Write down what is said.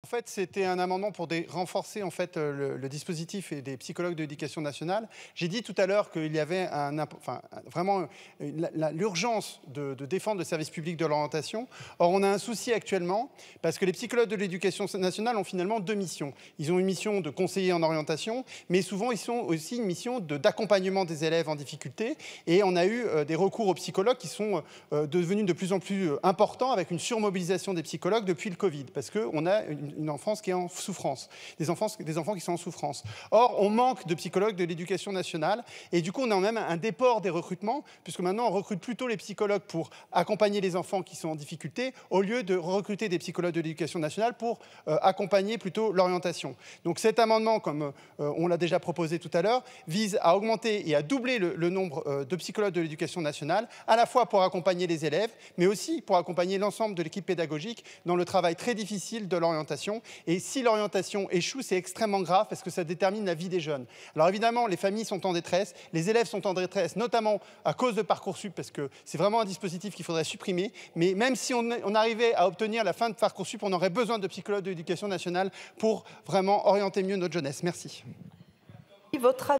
fait, c'était un amendement pour renforcer en fait, le dispositif et des psychologues de l'éducation nationale. J'ai dit tout à l'heure qu'il y avait vraiment l'urgence de défendre le service public de l'orientation. Or, on a un souci actuellement parce que les psychologues de l'éducation nationale ont finalement deux missions. Ils ont une mission de conseiller en orientation, mais souvent, ils ont aussi une mission d'accompagnement des élèves en difficulté. Et on a eu des recours aux psychologues qui sont devenus de plus en plus importants avec une surmobilisation des psychologues depuis le Covid, parce qu'on a une enfance qui est en souffrance, des enfants qui sont en souffrance. Or, on manque de psychologues de l'éducation nationale, et du coup, on a même un déport des recrutements, puisque maintenant, on recrute plutôt les psychologues pour accompagner les enfants qui sont en difficulté, au lieu de recruter des psychologues de l'éducation nationale pour accompagner plutôt l'orientation. Donc cet amendement, comme on l'a déjà proposé tout à l'heure, vise à augmenter et à doubler le nombre de psychologues de l'éducation nationale, à la fois pour accompagner les élèves, mais aussi pour accompagner l'ensemble de l'équipe pédagogique dans le travail très difficile de l'orientation. Et si l'orientation échoue, c'est extrêmement grave parce que ça détermine la vie des jeunes. Alors évidemment, les familles sont en détresse, les élèves sont en détresse, notamment à cause de Parcoursup, parce que c'est vraiment un dispositif qu'il faudrait supprimer. Mais même si on arrivait à obtenir la fin de Parcoursup, on aurait besoin de psychologues de l'éducation nationale pour vraiment orienter mieux notre jeunesse. Merci.